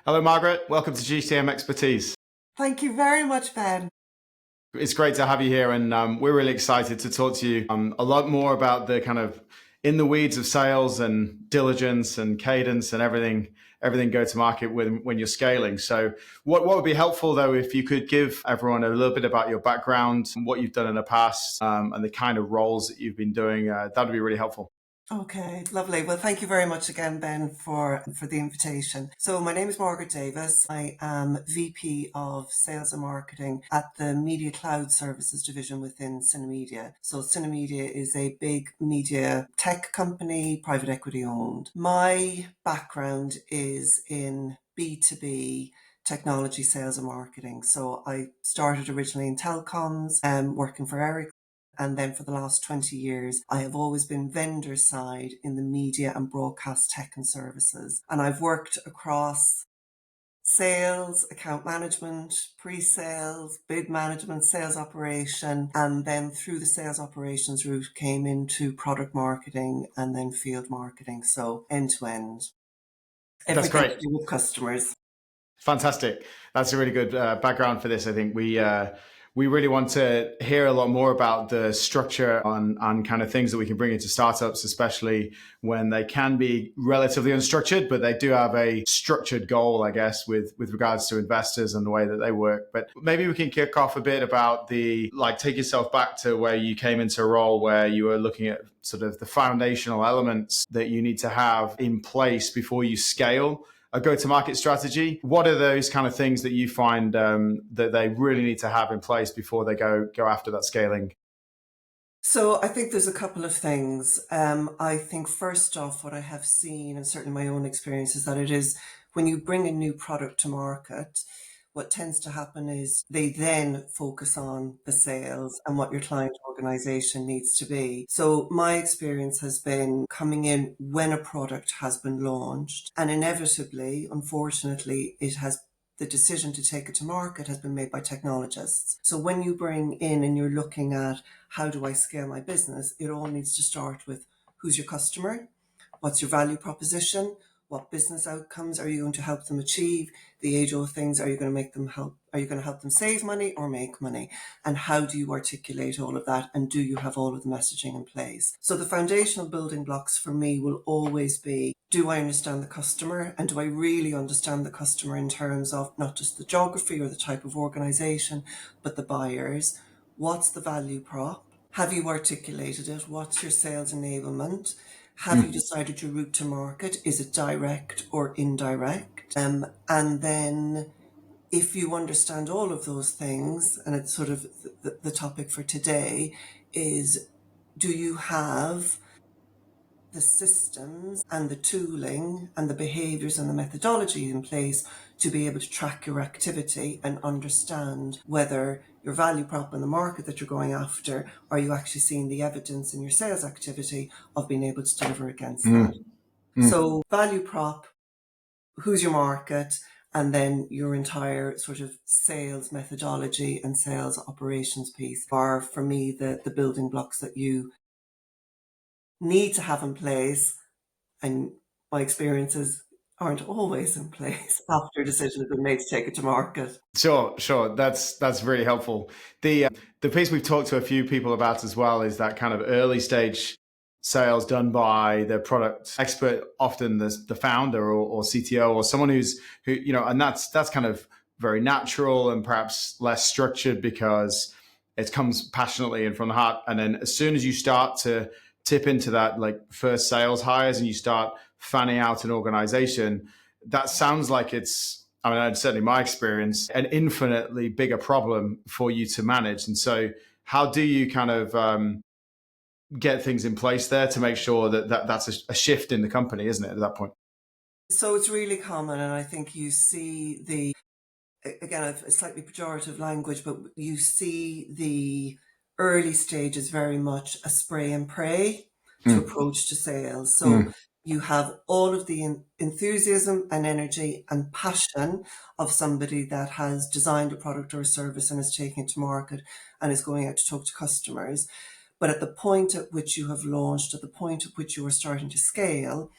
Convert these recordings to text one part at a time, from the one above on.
Hello, Margaret. Welcome to GTM Expertise. Thank you very much, Ben. It's great to have you here, and we're really excited to talk to you a lot more about the kind of in the weeds of sales and diligence and cadence and everything go to market when you're scaling. So what would be helpful, though, if you could give everyone a little bit about your background, what you've done in the past, and the kind of roles that you've been doing, that would be really helpful. Okay, lovely. Well, thank you very much again, Ben, for the invitation. So my name is Margaret Davies. I am VP of Sales and Marketing at the Media Cloud Services division within Synamedia. So Synamedia is a big media tech company, private equity owned. My background is in B2B technology sales and marketing. So I started originally in telecoms, working for Eric. And then for the last 20 years, I have always been vendor side in the media and broadcast tech and services. And I've worked across sales, account management, pre-sales, bid management, sales operation, and then through the sales operations route came into product marketing and then field marketing. So end to end. That's Everything great. to do with customers. Fantastic. That's a really good background for this. I think we really want to hear a lot more about the structure on kind of things that we can bring into startups, especially when they can be relatively unstructured, but they do have a structured goal, I guess, with regards to investors and the way that they work. But maybe we can kick off a bit about take yourself back to where you came into a role where you were looking at sort of the foundational elements that you need to have in place before you scale a go-to-market strategy. What are those kind of things that you find that they really need to have in place before they go after that scaling? So I think there's a couple of things. I think first off, what I have seen, and certainly my own experience, is that it is when you bring a new product to market, what tends to happen is they then focus on the sales and what your client organization needs to be. So my experience has been coming in when a product has been launched, and inevitably, unfortunately, the decision to take it to market has been made by technologists. So when you bring in and you're looking at how do I scale my business, it all needs to start with who's your customer, what's your value proposition, what business outcomes are you going to help them achieve? The age-old things, are you going to help them save money or make money? And how do you articulate all of that? And do you have all of the messaging in place? So the foundational building blocks for me will always be, do I understand the customer? And do I really understand the customer in terms of not just the geography or the type of organization, but the buyers? What's the value prop? Have you articulated it? What's your sales enablement? Have you decided your route to market? Is it direct or indirect? And then if you understand all of those things, and it's sort of the topic for today, is do you have the systems and the tooling and the behaviors and the methodology in place to be able to track your activity and understand whether your value prop in the market that you're going after, are you actually seeing the evidence in your sales activity of being able to deliver against that? So value prop, who's your market, and then your entire sort of sales methodology and sales operations piece are, for me, the building blocks that you need to have in place. And my experiences aren't always in place after a decision has been made to take it to market. Sure. That's really helpful. The piece we've talked to a few people about as well is that kind of early stage sales done by the product expert, often the founder or CTO or someone and that's kind of very natural and perhaps less structured because it comes passionately and from the heart. And then as soon as you start to tip into that, like first sales hires, and you start fanning out an organization, that sounds like certainly my experience, an infinitely bigger problem for you to manage. And so how do you kind of get things in place there to make sure that's a shift in the company, isn't it, at that point? So it's really common, and I think you see again, a slightly pejorative language, but you see the early stages very much a spray and pray to approach to sales. So you have all of the enthusiasm and energy and passion of somebody that has designed a product or a service and is taking it to market and is going out to talk to customers. But at the point at which you have launched, at the point at which you are starting to scale,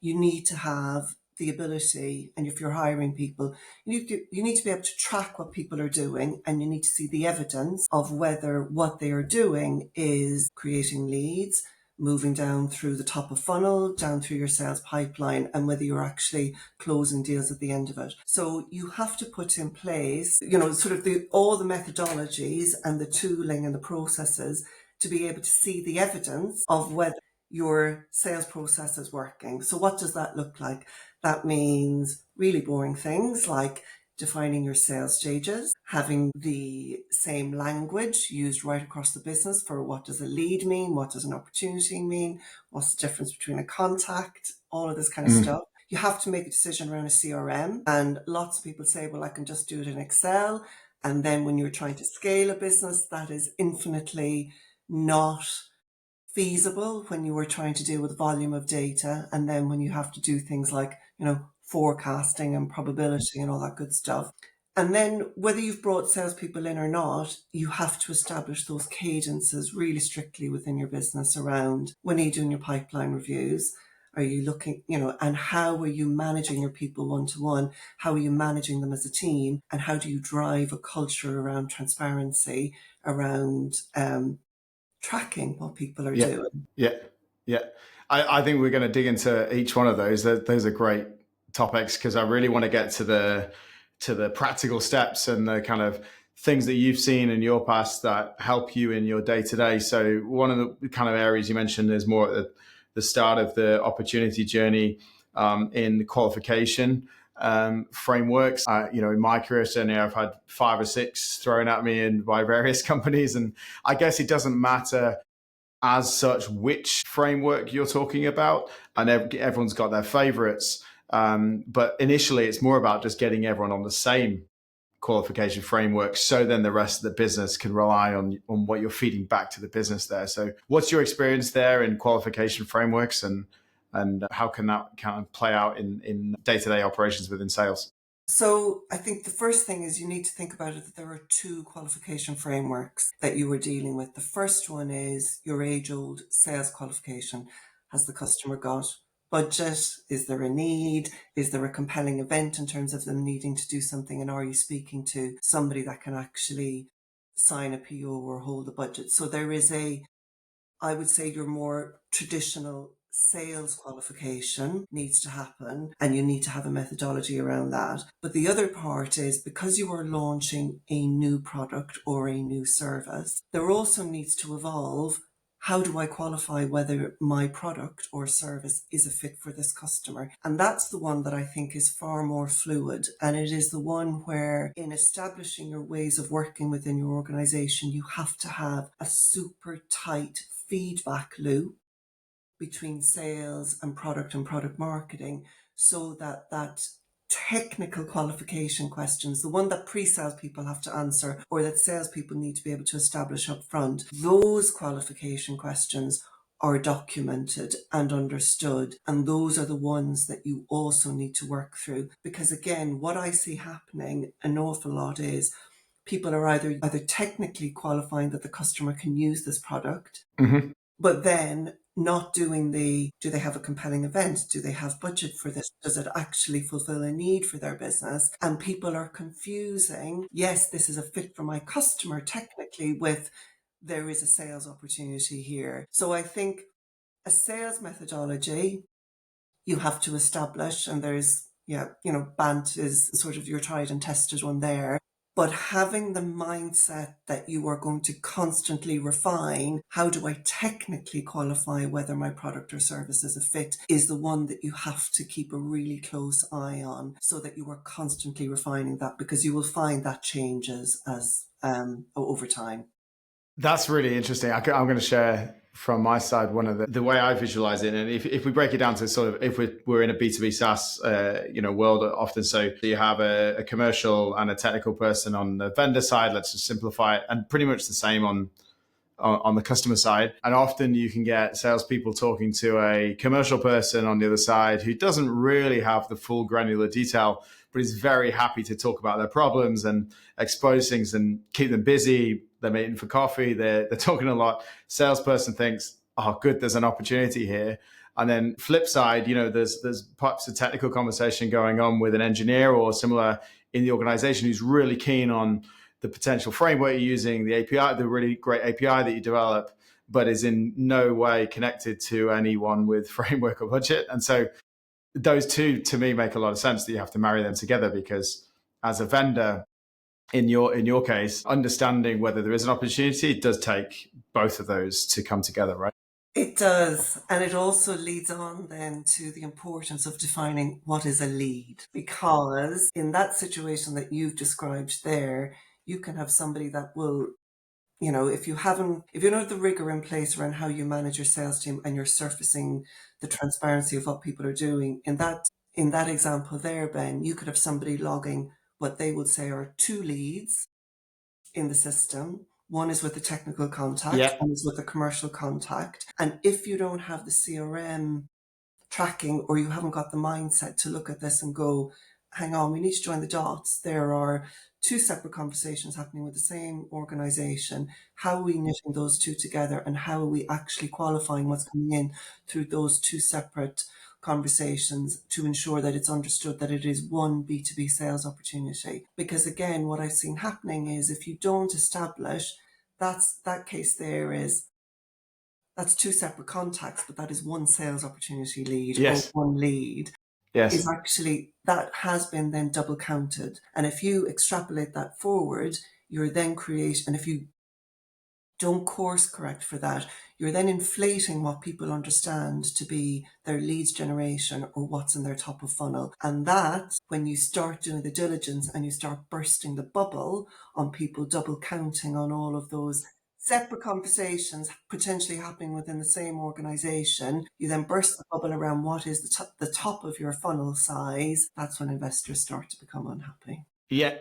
you need to have the ability, and if you're hiring people, you need to be able to track what people are doing, and you need to see the evidence of whether what they are doing is creating leads, moving down through the top of funnel, down through your sales pipeline, and whether you're actually closing deals at the end of it. So you have to put in place, sort of all the methodologies and the tooling and the processes to be able to see the evidence of whether your sales process is working. So what does that look like? That means really boring things like defining your sales stages, having the same language used right across the business for what does a lead mean, what does an opportunity mean, what's the difference between a contact, all of this kind of stuff. You have to make a decision around a CRM, and lots of people say, well, I can just do it in Excel. And then when you're trying to scale a business, that is infinitely not feasible when you were trying to deal with volume of data. And then when you have to do things like, forecasting and probability and all that good stuff. And then whether you've brought salespeople in or not, you have to establish those cadences really strictly within your business around when are you doing your pipeline reviews? Are you looking, and how are you managing your people one-to-one? How are you managing them as a team? And how do you drive a culture around transparency, around tracking what people are doing? Yeah. I think we're going to dig into each one of those. Those are great topics because I really want to get to the practical steps and the kind of things that you've seen in your past that help you in your day to day. So one of the kind of areas you mentioned is more at the start of the opportunity journey in qualification frameworks. In my career journey, I've had 5 or 6 thrown at me by various companies, and I guess it doesn't matter as such which framework you're talking about, and everyone's got their favorites. But initially, it's more about just getting everyone on the same qualification framework, so then the rest of the business can rely on what you're feeding back to the business there. So what's your experience there in qualification frameworks, and how can that kind of play out in day-to-day operations within sales? So I think the first thing is you need to think about it that there are 2 qualification frameworks that you are dealing with. The first one is your age-old sales qualification. Has the customer got budget? Is there a need? Is there a compelling event in terms of them needing to do something? And are you speaking to somebody that can actually sign a PO or hold the budget? So there is I would say your more traditional sales qualification needs to happen, and you need to have a methodology around that. But the other part is, because you are launching a new product or a new service, there also needs to evolve, how do I qualify whether my product or service is a fit for this customer? And that's the one that I think is far more fluid. And it is the one where, in establishing your ways of working within your organization, you have to have a super tight feedback loop between sales and product marketing, so that technical qualification questions, the one that pre-sales people have to answer or that salespeople need to be able to establish up front, those qualification questions are documented and understood. And those are the ones that you also need to work through. Because again, what I see happening an awful lot is people are either technically qualifying that the customer can use this product, but then not doing do they have a compelling event? Do they have budget for this? Does it actually fulfill a need for their business? And people are confusing, yes, this is a fit for my customer technically, with there is a sales opportunity here. So I think a sales methodology you have to establish, and there's, BANT is sort of your tried and tested one there. But having the mindset that you are going to constantly refine, how do I technically qualify whether my product or service is a fit, is the one that you have to keep a really close eye on, so that you are constantly refining that, because you will find that changes as over time. That's really interesting. I'm going to share from my side one of the way I visualize it. And if we break it down to sort of, if we're in a B2B SaaS world often, so you have a commercial and a technical person on the vendor side, let's just simplify it, and pretty much the same on the customer side. And often you can get salespeople talking to a commercial person on the other side who doesn't really have the full granular detail, but is very happy to talk about their problems and expose things and keep them busy. They're meeting for coffee. They're talking a lot. Salesperson thinks, oh, good, there's an opportunity here. And then flip side, there's perhaps a technical conversation going on with an engineer or similar in the organization who's really keen on the potential framework you're using, the API, the really great API that you develop, but is in no way connected to anyone with framework or budget. And so those two, to me, make a lot of sense that you have to marry them together, because as a vendor, in your case, understanding whether there is an opportunity, it does take both of those to come together, right? It does. And it also leads on then to the importance of defining what is a lead. Because in that situation that you've described there, you can have somebody that will, if you don't have the rigor in place around how you manage your sales team and you're surfacing the transparency of what people are doing, in that example there, Ben, you could have somebody logging what they would say are two leads in the system. One is with the technical contact, one is with the commercial contact. And if you don't have the CRM tracking, or you haven't got the mindset to look at this and go, hang on, we need to join the dots. There are two separate conversations happening with the same organization. How are we knitting those two together, and how are we actually qualifying what's coming in through those two separate conversations to ensure that it's understood that it is one B2B sales opportunity? Because again, what I've seen happening is if you don't establish that case there is, that's two separate contacts, but that is one sales opportunity lead or one lead. Yes. Is actually, that has been then double counted. And if you extrapolate that forward, you're then and if you don't course correct for that, you're then inflating what people understand to be their leads generation or what's in their top of funnel. And that, when you start doing the diligence and you start bursting the bubble on people double counting on all of those separate conversations potentially happening within the same organization, you then burst the bubble around what is the top of your funnel size. That's when investors start to become unhappy. Yeah.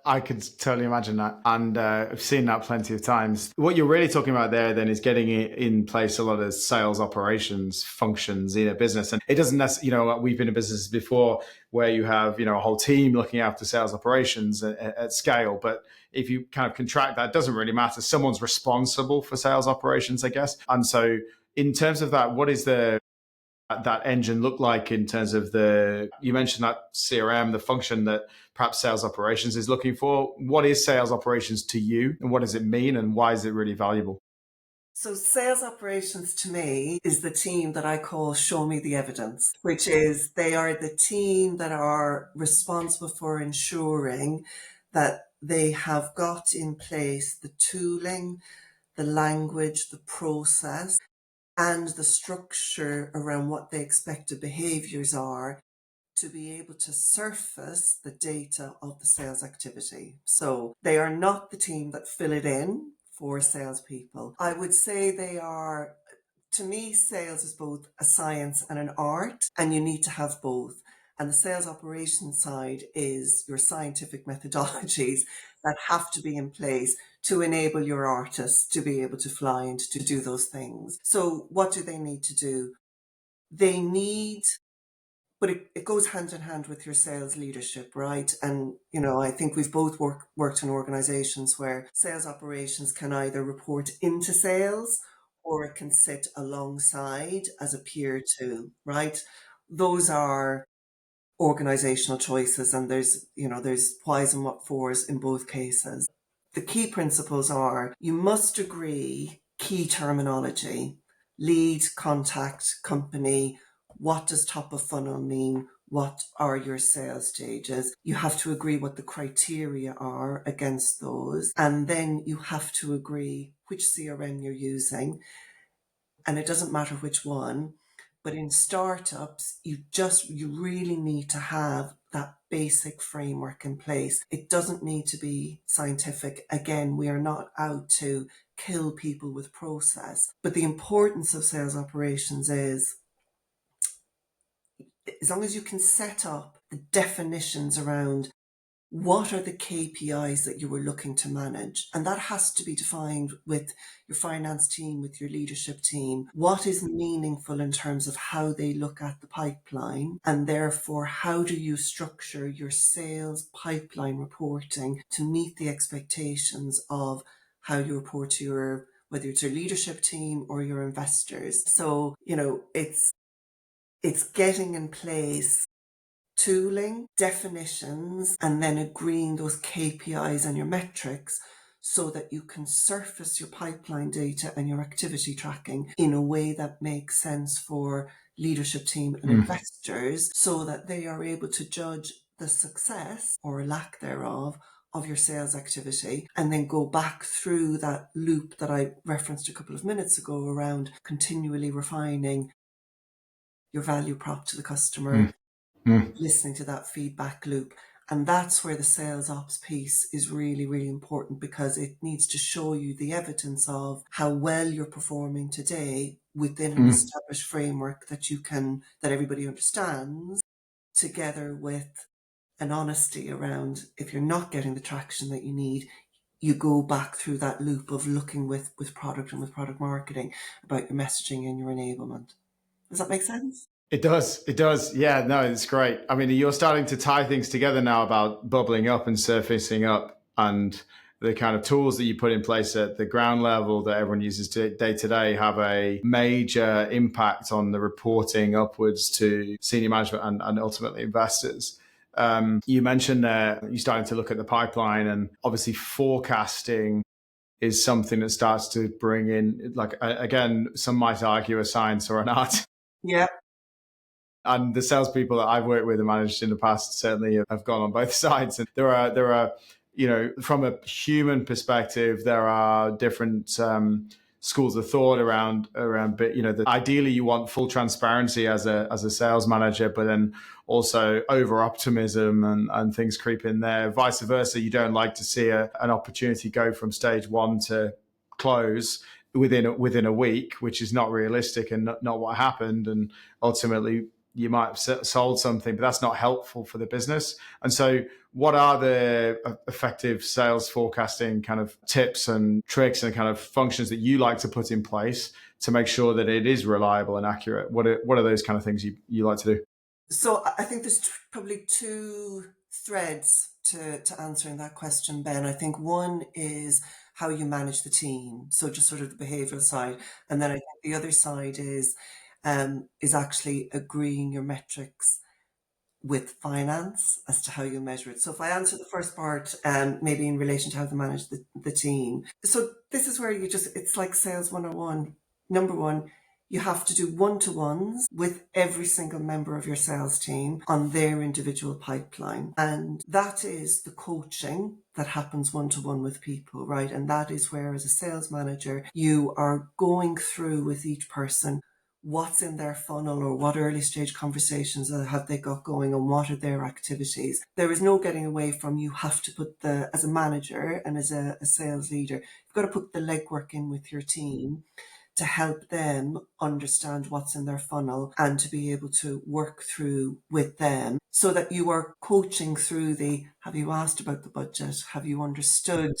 I could totally imagine that. And I've seen that plenty of times. What you're really talking about there then is getting in place a lot of sales operations functions in a business. And it doesn't necessarily, we've been in businesses before where you have, a whole team looking after sales operations at scale. But if you kind of contract that, it doesn't really matter. Someone's responsible for sales operations, I guess. And so in terms of that, what is that engine look like in terms of you mentioned that CRM, the function that perhaps sales operations is looking for? What is sales operations to you, and what does it mean, and why is it really valuable? So sales operations to me is the team that I call show me the evidence, which is they are the team that are responsible for ensuring that they have got in place the tooling, the language, the process, and the structure around what the expected behaviors are to be able to surface the data of the sales activity. So they are not the team that fill it in for salespeople. I would say to me, sales is both a science and an art, and you need to have both. And the sales operations side is your scientific methodologies that have to be in place to enable your artists to be able to fly and to do those things. So what do they need to do? But it goes hand in hand with your sales leadership, right? And, I think we've both worked in organizations where sales operations can either report into sales or it can sit alongside as a peer to, right? Those are organizational choices, and there's whys and what fors in both cases. The key principles are you must agree key terminology, lead, contact, company. What does top of funnel mean? What are your sales stages? You have to agree what the criteria are against those. And then you have to agree which CRM you're using. And it doesn't matter which one. But in startups, you really need to have that basic framework in place. It doesn't need to be scientific. Again, we are not out to kill people with process. But the importance of sales operations is, as long as you can set up the definitions around what are the KPIs that you were looking to manage? And that has to be defined with your finance team, with your leadership team. What is meaningful in terms of how they look at the pipeline? And therefore, how do you structure your sales pipeline reporting to meet the expectations of how you report to your whether it's your leadership team or your investors. So, it's getting in place tooling, definitions, and then agreeing those KPIs and your metrics so that you can surface your pipeline data and your activity tracking in a way that makes sense for leadership team and investors, so that they are able to judge the success or lack thereof of your sales activity, and then go back through that loop that I referenced a couple of minutes ago around continually refining your value prop to the customer, listening to that feedback loop. And that's where the sales ops piece is really, really important, because it needs to show you the evidence of how well you're performing today within an established framework that everybody understands, together with an honesty around, if you're not getting the traction that you need, you go back through that loop of looking with product and with product marketing about your messaging and your enablement. Does that make sense? It does. It does. Yeah, no, it's great. I mean, you're starting to tie things together now about bubbling up and surfacing up, and the kind of tools that you put in place at the ground level that everyone uses day to day have a major impact on the reporting upwards to senior management and ultimately investors. You mentioned there you're starting to look at the pipeline, and obviously forecasting is something that starts to bring in, like, again, some might argue a science or an art. Yeah. And the salespeople that I've worked with and managed in the past certainly have gone on both sides. And there are, from a human perspective, there are different schools of thought around, ideally you want full transparency as a sales manager, but then also over optimism and things creep in there. Vice versa, you don't like to see an opportunity go from stage one to close within a week, which is not realistic and not what happened. And ultimately, you might have sold something, but that's not helpful for the business. And so what are the effective sales forecasting kind of tips and tricks and kind of functions that you like to put in place to make sure that it is reliable and accurate? What are those kind of things you like to do? So I think there's probably two threads to answering that question, Ben. I think one is how you manage the team, so just sort of the behavioural side, and then I think the other side is actually agreeing your metrics with finance as to how you measure it. So if I answer the first part, maybe in relation to how to manage the team. So this is where it's like sales 101. Number one, you have to do one-to-ones with every single member of your sales team on their individual pipeline. And that is the coaching that happens one-to-one with people, right? And that is where, as a sales manager, you are going through with each person what's in their funnel, or what early stage conversations have they got going, and what are their activities. There is no getting away from, you have to put as a manager and as a sales leader, you've got to put the legwork in with your team to help them understand what's in their funnel and to be able to work through with them, so that you are coaching through have you asked about the budget? Have you understood,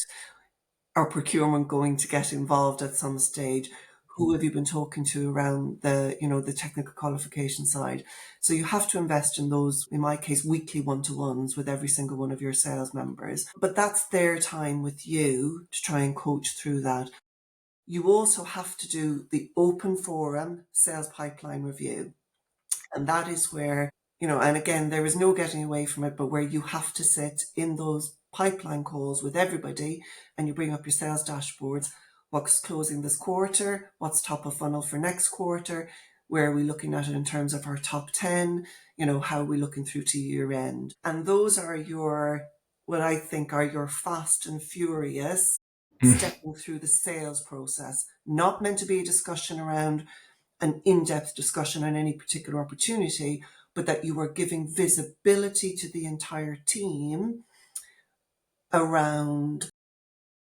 our procurement going to get involved at some stage? Who have you been talking to around the technical qualification side? So you have to invest in those, in my case, weekly one-to-ones with every single one of your sales members. But that's their time with you to try and coach through that. You also have to do the open forum sales pipeline review. And that is where, and again, there is no getting away from it, but where you have to sit in those pipeline calls with everybody and you bring up your sales dashboards. What's closing this quarter? What's top of funnel for next quarter? Where are we looking at it in terms of our top 10? How are we looking through to year end? And those are what I think are your fast and furious stepping through the sales process. Not meant to be a discussion around an in-depth discussion on any particular opportunity, but that you are giving visibility to the entire team around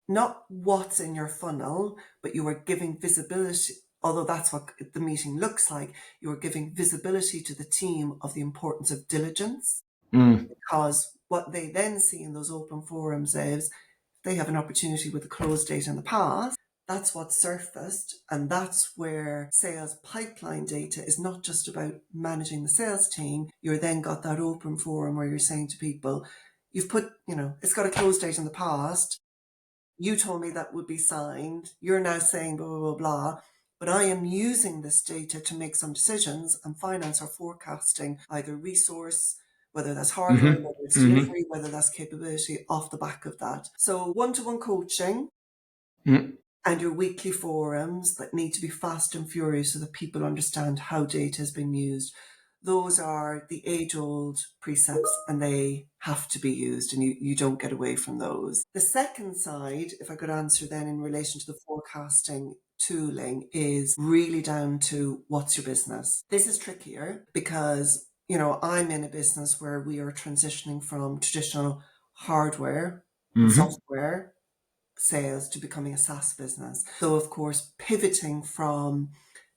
not what's in your funnel, but you are giving visibility, although that's what the meeting looks like, you are giving visibility to the team of the importance of diligence. Because what they then see in those open forums is, they have an opportunity with a close date in the past, that's what's surfaced. And that's where sales pipeline data is not just about managing the sales team. You're then got that open forum where you're saying to people, you've put, it's got a close date in the past. you told me that would be signed. You're now saying blah, blah, blah, blah. But I am using this data to make some decisions, and finance are forecasting either resource, whether that's hardware, Mm-hmm. whether it's Mm-hmm. delivery, whether that's capability, off the back of that. So one-to-one coaching Mm-hmm. and your weekly forums that need to be fast and furious so that people understand how data has been used. Those are the age-old precepts, and they have to be used, and you don't get away from those. The second side, if I could answer then in relation to the forecasting tooling, is really down to what's your business. This is trickier because, I'm in a business where we are transitioning from traditional hardware and Mm-hmm. software sales to becoming a SaaS business. So, of course, pivoting from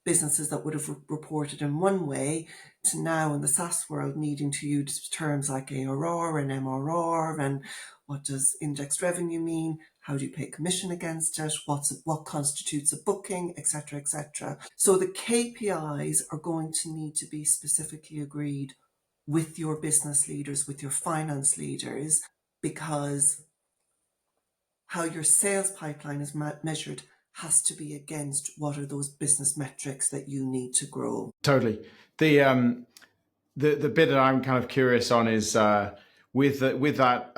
businesses that would have reported in one way to now in the SaaS world needing to use terms like ARR and MRR, and what does indexed revenue mean? How do you pay commission against it? What constitutes a booking, etc., etc. So the KPIs are going to need to be specifically agreed with your business leaders, with your finance leaders, because how your sales pipeline is measured has to be against what are those business metrics that you need to grow. Totally. The bit that I'm kind of curious on is with that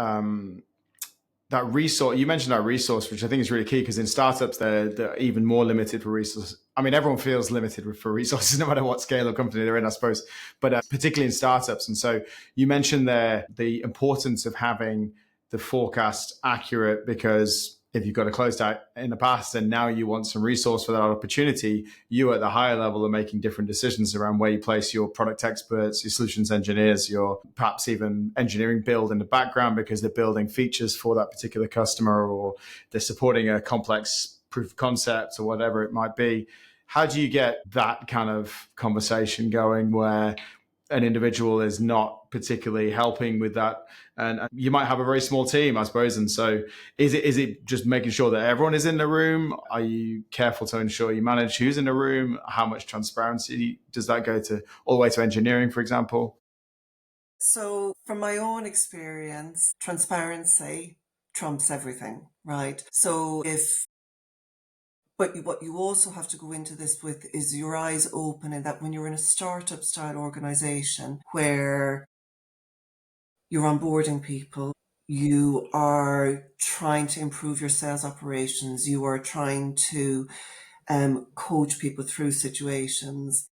resource. You mentioned that resource, which I think is really key, because in startups they're even more limited for resources. I mean, everyone feels limited for resources, no matter what scale of company they're in, I suppose. But particularly in startups. And so you mentioned there the importance of having the forecast accurate, because if you've got a closed out in the past and now you want some resource for that opportunity, you at the higher level are making different decisions around where you place your product experts, your solutions engineers, your perhaps even engineering build in the background, because they're building features for that particular customer, or they're supporting a complex proof of concept or whatever it might be. How do you get that kind of conversation going where an individual is not particularly helping with that, and you might have a very small team, I suppose, and so is it just making sure that everyone is in the room? Are you careful to ensure you manage who's in the room? How much transparency does that go to, all the way to engineering, for example? So from my own experience, transparency trumps everything, right? So but what you also have to go into this with is your eyes open, in that when you're in a startup style organization where you're onboarding people, you are trying to improve your sales operations, you are trying to coach people through situations,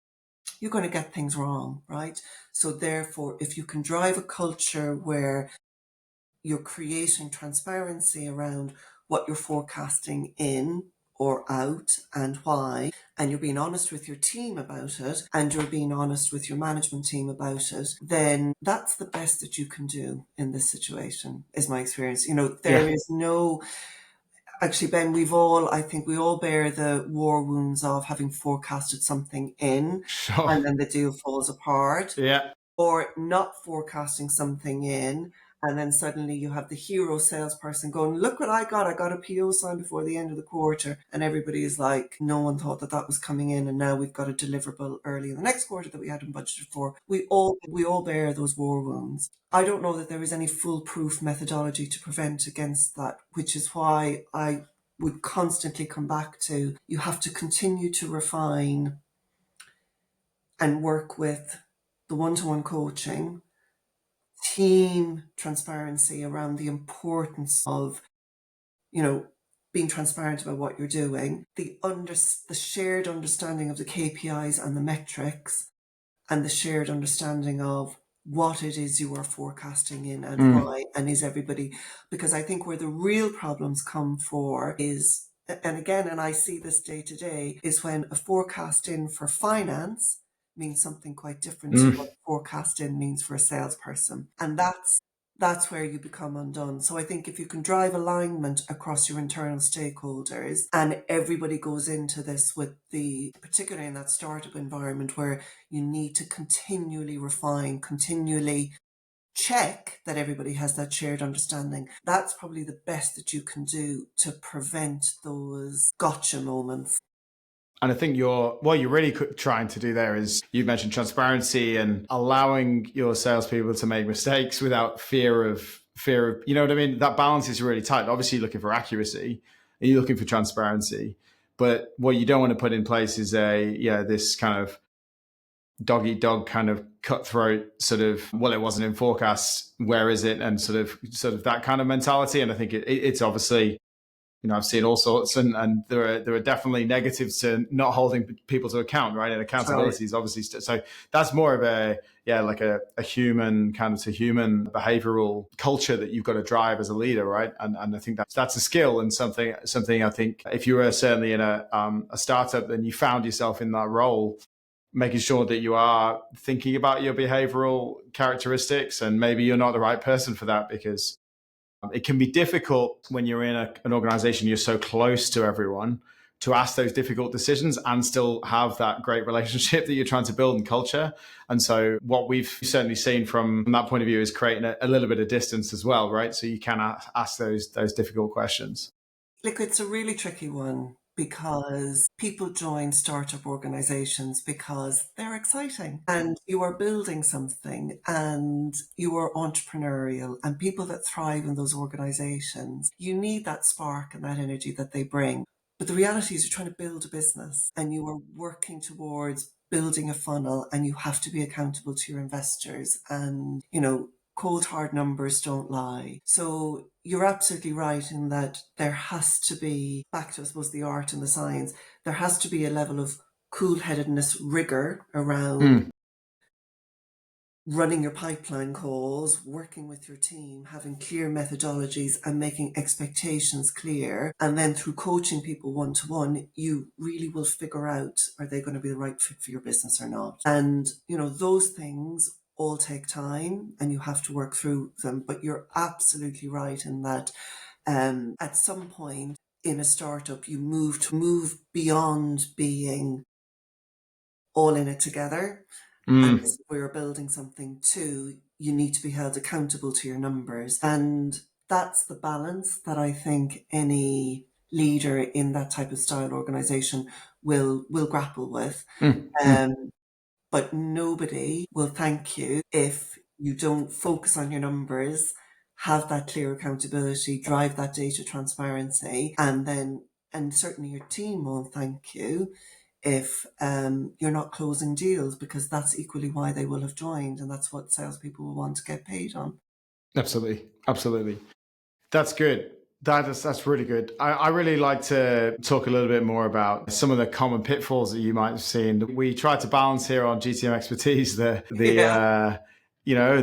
you're going to get things wrong, right? So therefore, if you can drive a culture where you're creating transparency around what you're forecasting in or out and why, and you're being honest with your team about it, and you're being honest with your management team about it, then that's the best that you can do in this situation, is my experience. There Yeah. is no, actually, Ben, I think we all bear the war wounds of having forecasted something in Sure. and then the deal falls apart, Yeah. or not forecasting something in, and then suddenly you have the hero salesperson going, look what I got. I got a PO signed before the end of the quarter. And everybody is like, no one thought that that was coming in. And now we've got a deliverable early in the next quarter that we hadn't budgeted for. We all bear those war wounds. I don't know that there is any foolproof methodology to prevent against that, which is why I would constantly come back to, you have to continue to refine and work with the one-to-one coaching, team transparency around the importance of, being transparent about what you're doing, the shared understanding of the KPIs and the metrics, and the shared understanding of what it is you are forecasting in and Mm. why, and is everybody, because I think where the real problems come for is, and again, and I see this day to day, is when a forecast in for finance means something quite different to Mm. what forecast in means for a salesperson. And that's where you become undone. So I think if you can drive alignment across your internal stakeholders, and everybody goes into this with particularly in that startup environment where you need to continually refine, continually check that everybody has that shared understanding, that's probably the best that you can do to prevent those gotcha moments. And I think what you're really trying to do there is, you mentioned transparency and allowing your salespeople to make mistakes without fear of fear of, you know what I mean? That balance is really tight. Obviously, you're looking for accuracy and you're looking for transparency. But what you don't want to put in place is this kind of dog eat dog kind of cutthroat sort of, well, it wasn't in forecasts, where is it? And sort of that kind of mentality. And I think it's obviously, I've seen all sorts, and there are definitely negatives to not holding people to account, right? And accountability is obviously so that's more of a human kind of to human behavioral culture that you've got to drive as a leader, right? And I think that's a skill and something I think if you were certainly in a startup and you found yourself in that role, making sure that you are thinking about your behavioral characteristics, and maybe you're not the right person for that because it can be difficult when you're in an organization, you're so close to everyone, to ask those difficult decisions and still have that great relationship that you're trying to build in culture. And so what we've certainly seen from that point of view is creating a little bit of distance as well, right? So you can ask those difficult questions. Look, it's a really tricky one because people join startup organizations because they're exciting and you are building something and you are entrepreneurial, and people that thrive in those organizations, you need that spark and that energy that they bring. But the reality is you're trying to build a business and you are working towards building a funnel, and you have to be accountable to your investors, and cold hard numbers don't lie. So you're absolutely right in that there has to be, back to I suppose the art and the science, there has to be a level of cool-headedness, rigor around running your pipeline calls, working with your team, having clear methodologies and making expectations clear. And then through coaching people one-to-one, you really will figure out, are they going to be the right fit for your business or not? And, those things all take time and you have to work through them. But you're absolutely right in that at some point in a startup, you move beyond being all in it together. And this is where you're building something too. You need to be held accountable to your numbers. And that's the balance that I think any leader in that type of style organization will grapple with. But nobody will thank you if you don't focus on your numbers, have that clear accountability, drive that data transparency, and certainly your team won't thank you if you're not closing deals, because that's equally why they will have joined, and that's what salespeople will want to get paid on. Absolutely. That's good. That's really good. I really like to talk a little bit more about some of the common pitfalls that you might have seen. We try to balance here on GTM expertise the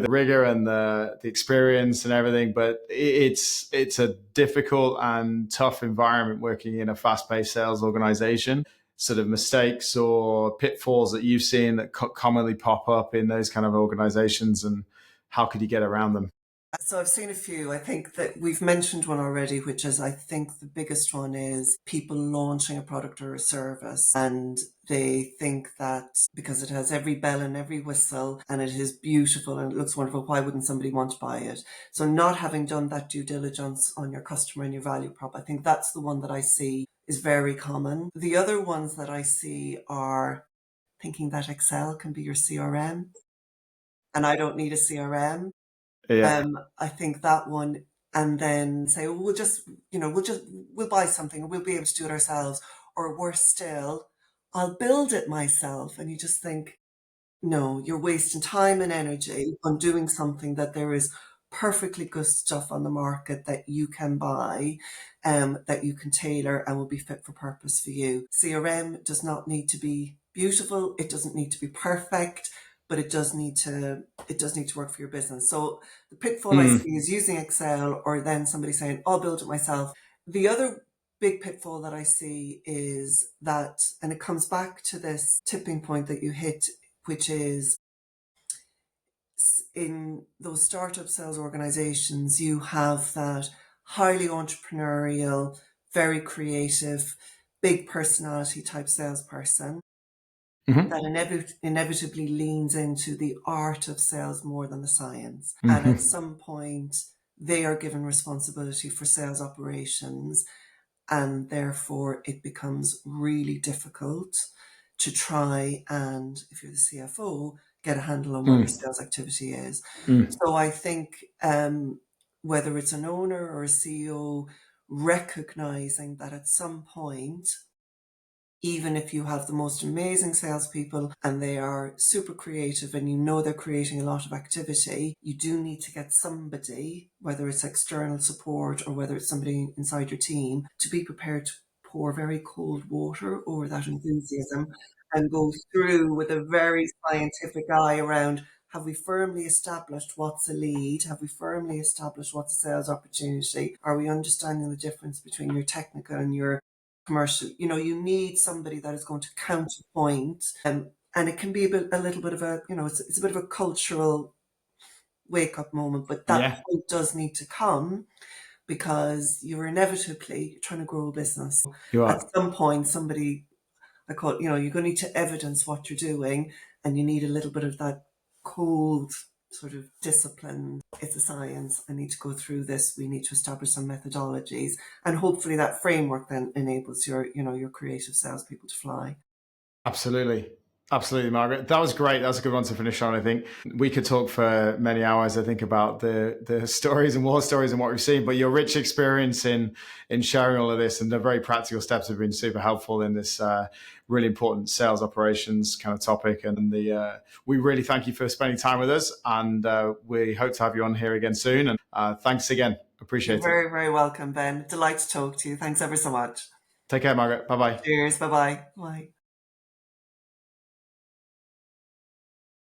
rigor and the experience and everything, but it's a difficult and tough environment working in a fast-paced sales organization. Sort of mistakes or pitfalls that you've seen that commonly pop up in those kind of organizations, and how could you get around them? So I've seen a few. I think that we've mentioned one already, which is, I think the biggest one is people launching a product or a service, and they think that because it has every bell and every whistle and it is beautiful and it looks wonderful, why wouldn't somebody want to buy it? So not having done that due diligence on your customer and your value prop, I think that's the one that I see is very common. The other ones that I see are thinking that Excel can be your CRM and I don't need a CRM. Yeah. I think that one, and then say, well, we'll buy something and we'll be able to do it ourselves. Or worse still, I'll build it myself. And you just think, no, you're wasting time and energy on doing something that there is perfectly good stuff on the market that you can buy, that you can tailor and will be fit for purpose for you. CRM does not need to be beautiful. It doesn't need to be perfect, but it does need to work for your business. So the pitfall I see is using Excel, or then somebody saying, I'll build it myself. The other big pitfall that I see is that, and it comes back to this tipping point that you hit, which is in those startup sales organizations, you have that highly entrepreneurial, very creative, big personality type salesperson that inevitably leans into the art of sales more than the science. And at some point, they are given responsibility for sales operations, and therefore it becomes really difficult to try and, if you're the CFO, get a handle on what your sales activity is. So I think whether it's an owner or a CEO, recognizing that at some point, even if you have the most amazing salespeople and they are super creative and you know they're creating a lot of activity, you do need to get somebody, whether it's external support or whether it's somebody inside your team, to be prepared to pour very cold water over that enthusiasm and go through with a very scientific eye around, have we firmly established what's a lead? Have we firmly established what's a sales opportunity? Are we understanding the difference between your technical and your commercial? You know, you need somebody that is going to counterpoint, and it can be a little bit of a, you know, it's a bit of a cultural wake up moment, but that Yeah, point does need to come because you're inevitably trying to grow a business. you At are. some point, somebody, I call it, you know, you're going to need to evidence what you're doing, and you need a little bit of that cold sort of discipline. It's a science. I need to go through this. We need to establish some methodologies, and hopefully that framework then enables your, you know, your creative salespeople to fly. Absolutely. Absolutely, Margaret. That was great. That was a good one to finish on, I think. We could talk for many hours, I think, about the stories and war stories and what we've seen, but your rich experience in sharing all of this and the very practical steps have been super helpful in this really important sales operations kind of topic. And we really thank you for spending time with us, and we hope to have you on here again soon. And thanks again. You're Appreciate it. very, very welcome, Ben. Delight to talk to you. Thanks ever so much. Take care, Margaret. Bye bye. Cheers. Bye-bye. Bye.